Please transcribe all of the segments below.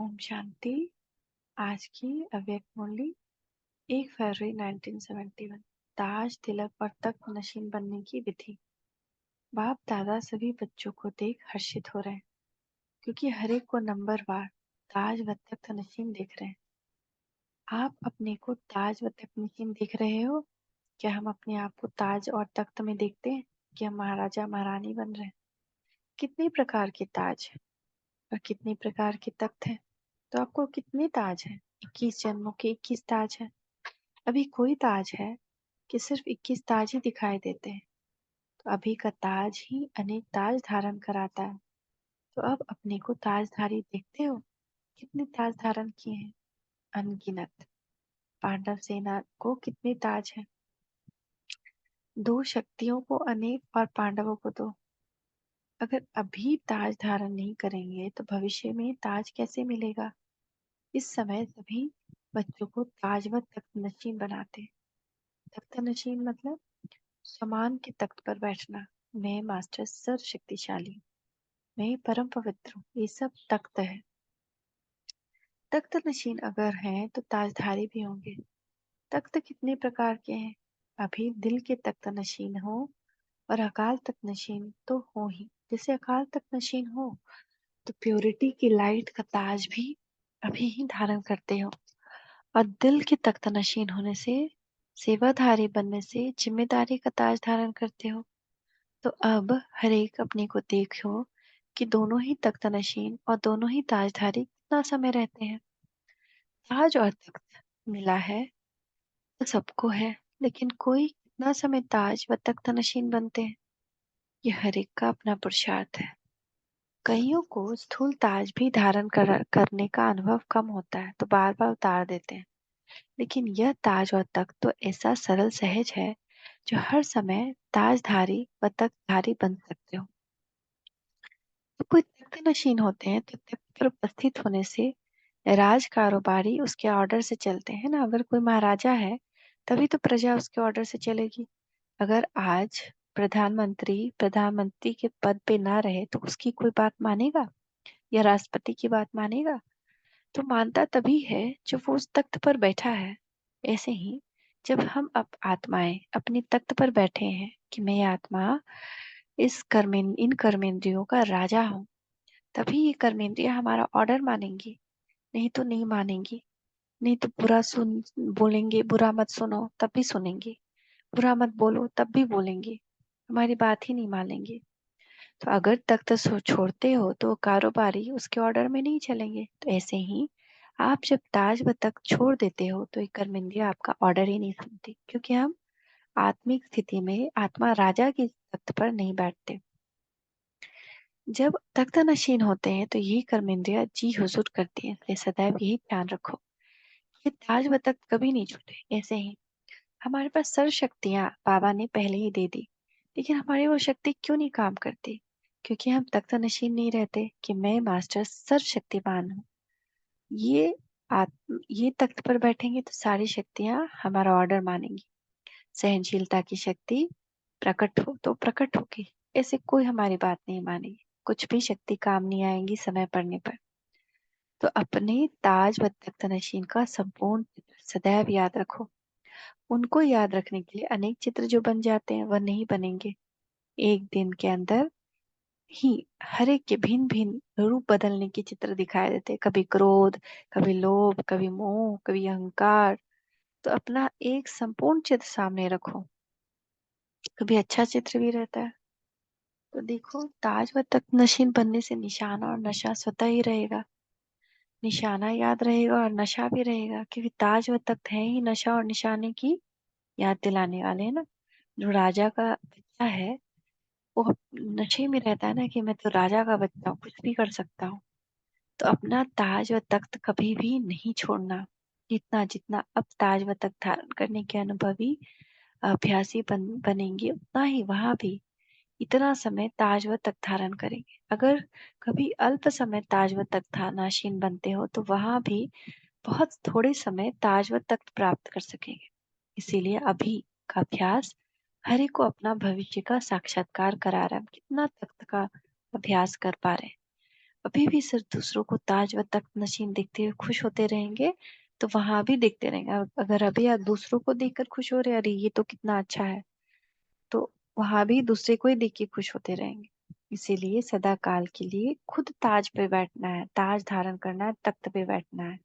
ओम शांति। आज की अव्यक्त मुरली 1 फरवरी 1971। ताज, तिलक और तख्त नशीन बनने की विधि। बाप दादा सभी बच्चों को देख हर्षित हो रहे हैं क्योंकि हर एक को नंबरवार ताज व तख्त नशीन देख रहे हैं। आप अपने को ताज व तख्त नशीन देख रहे हो? क्या हम अपने आप को ताज और तख्त में देखते हैं कि हम महाराजा महारानी बन रहे हैं? कितने प्रकार के ताज और कितने प्रकार के तख्त हैं? तो आपको कितने ताज हैं? 21 जन्मों के 21 ताज हैं। अभी कोई ताज है कि सिर्फ 21 ताज ही दिखाई देते हैं? तो अभी का ताज ही अनेक ताज धारण कराता है। तो अब अपने को ताजधारी देखते हो? कितने ताज धारण किए हैं? अनगिनत। पांडव सेना को कितने ताज हैं? दो शक्तियों को अनेक और पांडवों को दो। अगर अभी ताज धारण नहीं करेंगे तो भविष्य में ताज कैसे मिलेगा? इस समय सभी बच्चों को ताज व तख्त नशीन बनाते। तख्त नशीन मतलब समान के तख्त पर बैठना। मैं मास्टर सर्वशक्तिशाली, मैं परम पवित्र हूँ, ये सब तख्त है। तख्त नशीन अगर हैं तो ताजधारी भी होंगे। तख्त कितने प्रकार के हैं? अभी दिल के तख्त नशीन हो और अकाल तख्त नशीन तो हो ही। जैसे अकाल तख्त नशीन हो तो प्योरिटी की लाइट का ताज भी अभी ही धारण करते हो, और दिल के तख्त नशीन होने से, सेवाधारी बनने से जिम्मेदारी का ताज धारण करते हो। तो अब हर एक अपने को देखो कि दोनों ही तख्त नशीन और दोनों ही ताजधारी कितना समय रहते हैं। ताज और तख्त मिला है तो सबको है, लेकिन कोई कितना समय ताज व तख्त नशीन बनते हैं, ये हर एक का अपना पुरुषार्थ है। कईयों को स्थूल ताज भी धारण करने का अनुभव कम होता है तो बार बार उतार देते हैं, लेकिन यह ताज और तख्त तो ऐसा सरल सहज है जो हर समय ताजधारी व तख्तधारी बन सकते हो। तो कोई तख्त नशीन होते हैं तो तख्त पर उपस्थित होने से राज कारोबारी उसके ऑर्डर से चलते हैं ना। अगर कोई महाराजा है तभी तो प्रजा उसके ऑर्डर से चलेगी। अगर आज प्रधानमंत्री के पद पे ना रहे तो उसकी कोई बात मानेगा या राष्ट्रपति की बात मानेगा? तो मानता तभी है जब वो उस तख्त पर बैठा है। ऐसे ही जब हम आत्माएं अपनी तख्त पर बैठे हैं कि मैं आत्मा इन कर्मेंद्रियों का राजा हूँ, तभी ये कर्मेंद्रियां हमारा ऑर्डर मानेंगी, नहीं तो नहीं मानेंगी। नहीं तो बुरा सुन बोलेंगे, बुरा मत सुनो तब भी सुनेंगे, बुरा मत बोलो तब भी बोलेंगे, हमारी बात ही नहीं मानेंगे। तो अगर तख्त छोड़ते हो तो कारोबारी उसके ऑर्डर में नहीं चलेंगे। तो ऐसे ही आप जब ताज व तख्त छोड़ देते हो तो एक कर्मेंद्रिय आपका ऑर्डर ही नहीं सुनती, क्योंकि हम आत्मिक स्थिति में आत्मा राजा की तख्त पर नहीं बैठते। जब तख्त नशीन होते हैं तो ये कर्मेंद्रिय जी हुजूर करती है। इसलिए सदैव यही ध्यान रखो, ये ताज व तख्त कभी नहीं छूटे। ऐसे ही हमारे पास सर्व शक्तियां बाबा ने पहले ही दे दी, लेकिन हमारी वो शक्ति क्यों नहीं काम करती? क्योंकि हम तख्त नशीन नहीं रहते कि मैं मास्टर सर्वशक्तिमान हूँ। ये तख्त पर बैठेंगे तो सारी शक्तियां हमारा ऑर्डर मानेंगी। सहनशीलता की शक्ति प्रकट हो तो प्रकट होगी, ऐसे कोई हमारी बात नहीं मानेगी। कुछ भी शक्ति काम नहीं आएंगी समय पड़ने पर। तो अपने ताज व तख्त नशीन का संपूर्ण चित्र सदैव याद रखो। उनको याद रखने के लिए अनेक चित्र जो बन जाते हैं वह नहीं बनेंगे। एक दिन के अंदर ही हर एक के भिन्न भिन्न रूप बदलने के चित्र दिखाई देते हैं। कभी क्रोध, कभी लोभ, कभी मोह, कभी अहंकार। तो अपना एक संपूर्ण चित्र सामने रखो। कभी अच्छा चित्र भी रहता है। तो देखो, ताज व तख्त नशीन बनने से निशाना और नशा स्वतः ही रहेगा। निशाना याद रहेगा और नशा भी रहेगा, क्योंकि ताज व तख्त है ही नशा और निशाने की याद दिलाने वाले, है ना। जो राजा का बच्चा है वो नशे में रहता है ना कि मैं तो राजा का बच्चा हूँ, कुछ भी कर सकता हूँ। तो अपना ताज व तख्त कभी भी नहीं छोड़ना। जितना जितना अब ताज व तख्त धारण करने के अनुभवी अभ्यासी बनेंगे, उतना ही वहां भी इतना समय ताज व तख्त धारण करेंगे। अगर कभी अल्प समय ताज व तख्त नाशीन बनते हो तो वहां भी बहुत थोड़े समय ताज व तख्त प्राप्त कर सकेंगे। इसीलिए अभी का अभ्यास हर एक को अपना भविष्य का साक्षात्कार करा रहा है। हम कितना तख्त का अभ्यास कर पा रहे हैं। अभी भी सिर्फ दूसरों को ताज व तख्त नशीन देखते हुए खुश होते रहेंगे तो वहां भी देखते रहेंगे। अगर अभी आप दूसरों को देखकर खुश हो रहे हैं, अरे ये तो कितना अच्छा है, तो वहां भी दूसरे को ही देख के खुश होते रहेंगे। इसीलिए सदा काल के लिए खुद ताज पे बैठना है, ताज धारण करना है, तख्त पे बैठना है।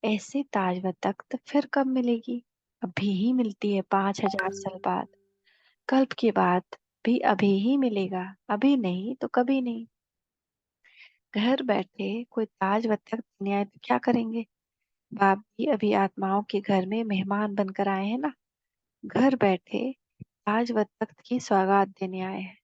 ऐसे ताज व तख्त फिर कब मिलेगी? अभी ही मिलती है, 5,000 साल बाद। कल्प के बाद भी अभी ही मिलेगा, अभी नहीं तो कभी नहीं। घर बैठे कोई ताज व तख्त नहीं आए तो क्या करेंगे? बाप भी अभी आत्माओं के घर में मेहमान बनकर आए हैं ना। घर बैठे ताज व तख्त की सौगात देने आए हैं।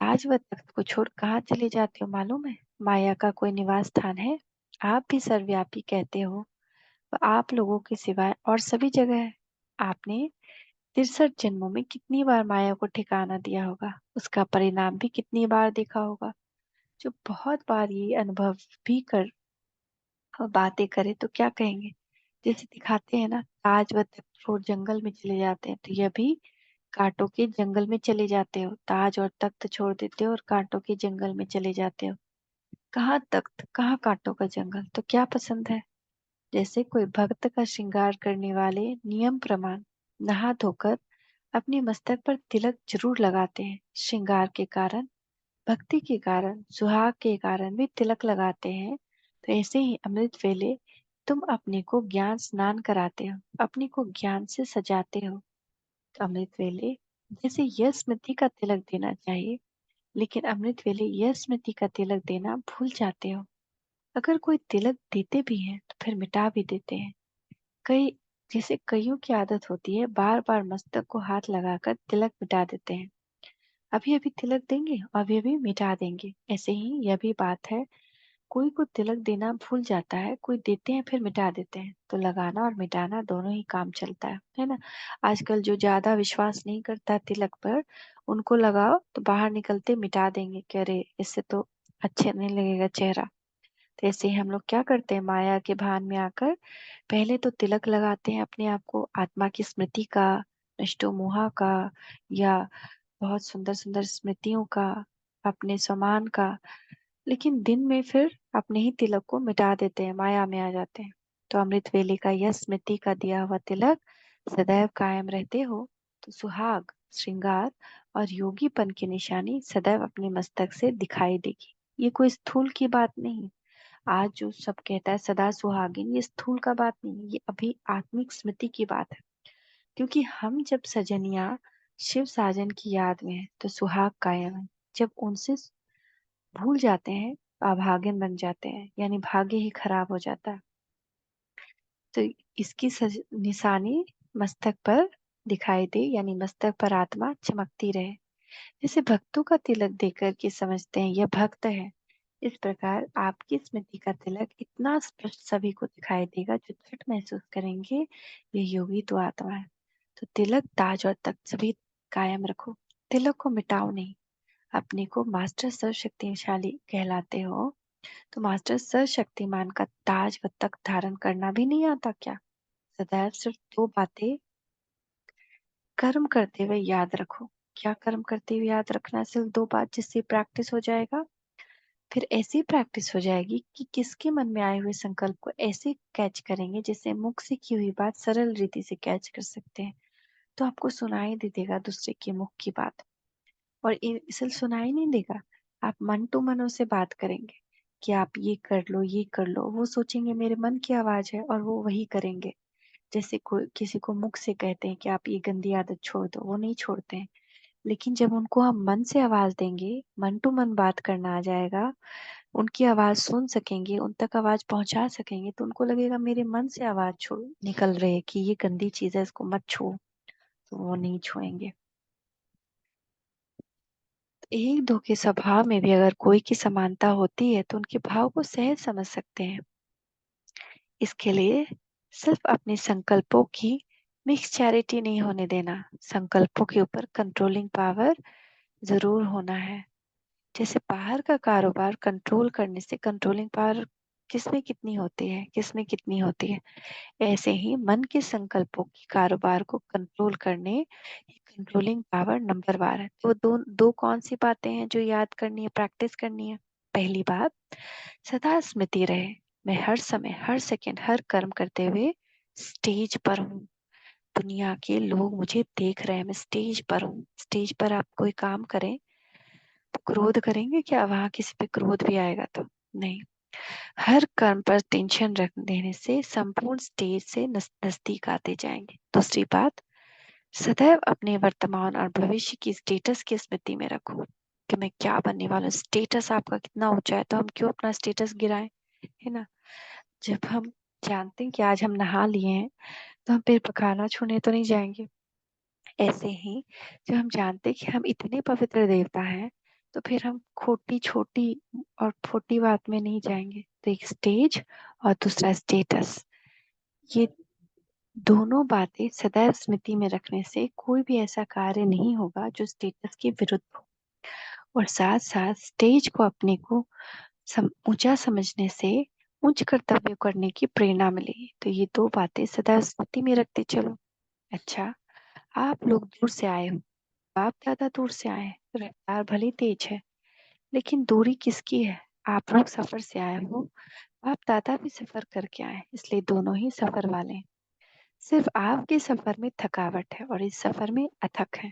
ताज व तख्त को छोड़ कहाँ चले जाते हो मालूम है? माया का कोई निवास स्थान है? आप भी सर्वव्यापी कहते हो, वह आप लोगों के सिवाय और सभी जगह है। आपने 63 जन्मों में कितनी बार माया को ठिकाना दिया होगा, उसका परिणाम भी कितनी बार देखा होगा। जो बहुत बार ये अनुभव भी कर और बातें करे तो क्या कहेंगे? जैसे दिखाते हैं ना, ताज व तख्त छोड़ जंगल में चले जाते हैं, तो यह भी कांटों के जंगल में चले जाते हो। ताज और तख्त छोड़ देते हो और कांटों के जंगल में चले जाते हो। कहाँ तख्त, कहाँ कांटों का जंगल, तो क्या पसंद है? जैसे कोई भक्त का श्रृंगार करने वाले नियम प्रमाण नहा धोकर अपने मस्तक पर तिलक जरूर लगाते हैं। श्रृंगार के कारण, भक्ति के कारण, सुहाग के कारण भी तिलक लगाते हैं। तो ऐसे ही अमृत वेले तुम अपने को ज्ञान स्नान कराते हो, अपने को ज्ञान से सजाते हो। तो अमृत वेले जैसे यह स्मृति का तिलक देना चाहिए, लेकिन अमृत वेले यह स्मृति का तिलक देना भूल जाते हो। अगर कोई तिलक देते भी हैं तो फिर मिटा भी देते हैं। कई जैसे कईयों की आदत होती है, बार बार मस्तक को हाथ लगाकर तिलक मिटा देते हैं। अभी अभी तिलक देंगे, अभी अभी मिटा देंगे। ऐसे ही यह भी बात है, कोई को तिलक देना भूल जाता है, कोई देते हैं फिर मिटा देते हैं। तो लगाना और मिटाना दोनों ही काम चलता है ना। आजकल जो ज्यादा विश्वास नहीं करता तिलक पर, उनको लगाओ तो बाहर निकलते मिटा देंगे कि अरे इससे तो अच्छे नहीं लगेगा चेहरा। तो ऐसे ही हम लोग क्या करते हैं, माया के भान में आकर पहले तो तिलक लगाते हैं अपने आप को आत्मा की स्मृति का, नष्टो मोहा का, या बहुत सुंदर सुंदर स्मृतियों का, अपने समान का। लेकिन दिन में फिर अपने ही तिलक को मिटा देते हैं, माया में आ जाते हैं। तो अमृत वेले का यह स्मृति का दिया हुआ तिलक सदैव कायम रहते हो, तो सुहाग, श्रृंगार और योगीपन की निशानी सदैव अपने मस्तक से दिखाई देगी। ये कोई स्थूल की बात नहीं। आज जो सब कहता है सदा सुहागिन, ये स्थूल का बात नहीं, ये अभी आत्मिक स्मृति की बात है। क्योंकि हम जब सजनिया शिव साजन की याद में है तो सुहाग कायम है। जब उनसे भूल जाते हैं तो अभागिन बन जाते हैं, यानी भाग्य ही खराब हो जाता है। तो इसकी निशानी मस्तक पर दिखाई दे, यानी मस्तक पर आत्मा चमकती रहे। जैसे भक्तों का तिलक देखकर के समझते हैं यह भक्त है, इस प्रकार आपकी स्मृति का तिलक इतना स्पष्ट सभी को दिखाई देगा जो दृढ़ महसूस करेंगे ये योगी तो आत्मा है। तो तिलक, ताज और तख्त सभी कायम रखो, तिलक को मिटाओ नहीं। अपने को मास्टर सर्वशक्तिशाली कहलाते हो, तो मास्टर सर्वशक्तिमान का ताज व तख्त धारण करना भी नहीं आता क्या? सदैव सिर्फ दो बातें कर्म करते हुए याद रखो। क्या कर्म करते हुए याद रखना? सिर्फ दो बात, जिससे प्रैक्टिस हो जाएगा। फिर ऐसी प्रैक्टिस हो जाएगी कि किसके मन में आए हुए संकल्प को ऐसे कैच करेंगे जिससे मुख से की हुई बात सरल रीति से कैच कर सकते हैं। तो आपको सुनाई दे देगा दूसरे के मुख की बात, और सिर्फ सुनाई नहीं देगा, आप मन टू मन उससे बात करेंगे कि आप ये कर लो, ये कर लो। वो सोचेंगे मेरे मन की आवाज है और वो वही करेंगे। जैसे कोई किसी को मुख से कहते हैं कि आप ये गंदी आदत छोड़ दो, वो नहीं छोड़ते हैं। लेकिन जब उनको हम मन से आवाज देंगे, मन टू मन बात करना आ जाएगा, उनकी आवाज सुन सकेंगे, उन तक आवाज पहुंचा सकेंगे, तो उनको लगेगा मेरे मन से आवाज छो निकल रही है कि ये गंदी चीज है, इसको मत छुओ। तो वो नहीं छुएंगे। एक दो के स्वभाव में भी अगर कोई की समानता होती है तो उनके भाव को सहज समझ सकते हैं। इसके लिए सिर्फ अपने संकल्पों की मिक्स चैरिटी नहीं होने देना, संकल्पों के ऊपर कंट्रोलिंग पावर जरूर होना है। जैसे बाहर का कारोबार कंट्रोल करने से कंट्रोलिंग पावर किसमें कितनी होती है, किसमें कितनी होती है, ऐसे ही मन के संकल्पों की कारोबार को कंट्रोल करने कंट्रोलिंग पावर नंबर 12 है। तो दो दो कौन सी बातें हैं जो याद करनी है, प्रैक्टिस करनी है? पहली बात, सदा स्मृति रहे, मैं हर समय, हर सेकंड, हर कर्म करते हुए स्टेज पर हूँ। दुनिया के लोग मुझे देख रहे हैं, मैं स्टेज पर हूँ। स्टेज पर आप कोई काम करें तो क्रोध करेंगे क्या? वहां किसी पे क्रोध भी आएगा तो नहीं। हर कर्म पर टेंशन रख देने से संपूर्ण स्टेज से नजदीक आते जाएंगे। दूसरी बात, सदैव अपने वर्तमान और भविष्य की स्टेटस की स्मृति में रखो कि मैं क्या बनने वाला हूँ। स्टेटस आपका कितना ऊंचा है तो हम क्यों अपना स्टेटस गिराएं, है ना। जब हम जानते हैं कि आज हम नहा लिए हैं तो हम फिर पखाना छूने तो नहीं जाएंगे। ऐसे ही जब हम जानते हैं कि हम इतने पवित्र देवता हैं तो फिर हम खोटी छोटी और छोटी बात में नहीं जाएंगे। तो एक स्टेज और दूसरा स्टेटस, ये दोनों बातें सदैव स्मृति में रखने से कोई भी ऐसा कार्य नहीं होगा जो स्टेटस के विरुद्ध हो। और साथ साथ स्टेज को अपने को ऊंचा समझने से उच्च कर्तव्य करने की प्रेरणा मिलेगी। तो ये दो बातें सदैव स्मृति में रखते चलो। अच्छा, आप लोग दूर से आए हो, बाप दादा दूर से आए हैं, रफ्तार भले तेज है लेकिन दूरी किसकी है? आप लोग सफर से आए हो, बाप दादा भी सफर करके आए, इसलिए दोनों ही सफर वाले हैं। सिर्फ आपके सफर में थकावट है और इस सफर में अथक है।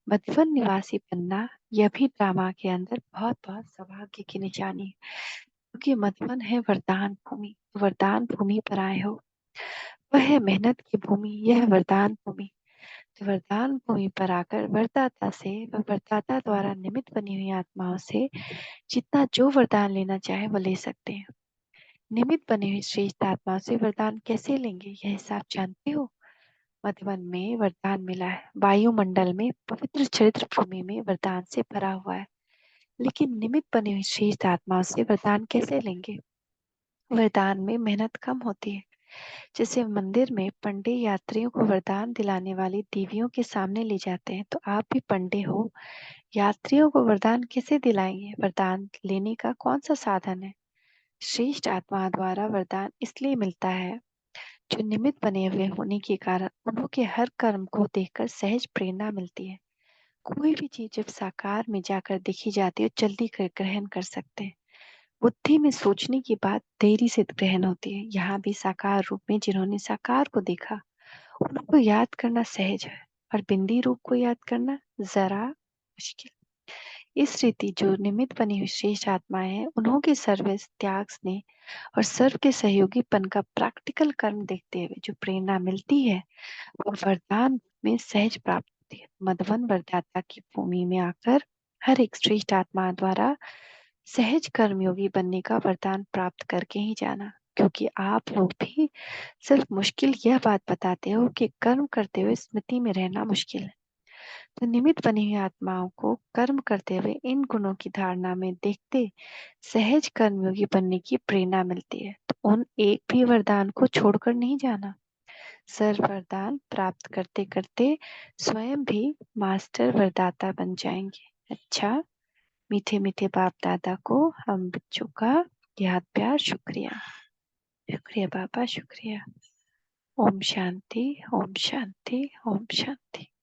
मधुबन निवासी बनना यह भी ड्रामा के अंदर बहुत बहुत सौभाग्य की निशानी है, क्योंकि मधुबन है वरदान भूमि। वरदान भूमि पर आए हो, वह है मेहनत की भूमि, यह है वरदान भूमि। तो वरदान भूमि पर आकर वरदाता से व वरदाता द्वारा निमित्त बनी हुई आत्माओं से जितना जो वरदान लेना चाहे वो ले सकते हैं। निमित्त बनी हुई श्रेष्ठ आत्माओं से वरदान कैसे लेंगे, यह हिसाब जानते हो? मधुबन में वरदान मिला है, वायुमंडल में पवित्र चरित्र भूमि में वरदान से भरा हुआ है, लेकिन निमित्त बनी हुई श्रेष्ठ आत्माओं से वरदान कैसे लेंगे? वरदान में मेहनत कम होती है। जैसे मंदिर में पंडे यात्रियों को वरदान दिलाने वाली देवियों के सामने ले जाते हैं, तो आप भी पंडे हो, यात्रियों को वरदान कैसे दिलाएंगे? वरदान लेने का कौन सा साधन है? श्रेष्ठ आत्मा द्वारा वरदान इसलिए मिलता है जो निमित्त बने हुए होने के कारण उन्हों के हर कर्म को देखकर सहज प्रेरणा मिलती है। कोई भी चीज जब साकार में जाकर देखी जाती है जल्दी कर ग्रहण कर सकते हैं। बुद्धि में सोचने की बात देरी से ग्रहण होती है। यहाँ भी साकार रूप में जिन्होंने साकार को देखा उनको याद करना सहज है, और बिंदी रूप को याद करना जरा मुश्किल। इस रीति जो निमित्त बनी हुई श्रेष्ठ आत्माएं हैं उन्हों के सर्व त्याग स्नेह और सर्व के सहयोगीपन का प्रैक्टिकल कर्म देखते हुए जो प्रेरणा मिलती है वो वरदान में सहज प्राप्त होती है। मधुबन वरदाता की भूमि में आकर हर एक श्रेष्ठ आत्मा द्वारा सहज कर्मयोगी बनने का वरदान प्राप्त करके ही जाना, क्योंकि आप लोग भी सिर्फ मुश्किल यह बात बताते हो कि कर्म करते हुए स्मृति में रहना मुश्किल है। तो निमित्त बनी हुई आत्माओं को कर्म करते हुए इन गुणों की धारणा में देखते सहज कर्मयोगी बनने की प्रेरणा मिलती है। तो उन एक भी वरदान को छोड़कर नहीं जाना। सर्व वरदान प्राप्त करते करते स्वयं भी मास्टर वरदाता बन जाएंगे। अच्छा, मीठे मीठे बाप दादा को हम बच्चों का याद प्यार शुक्रिया। शुक्रिया बाबा, शुक्रिया। ओम शांति, ओम शांति, ओम शांति।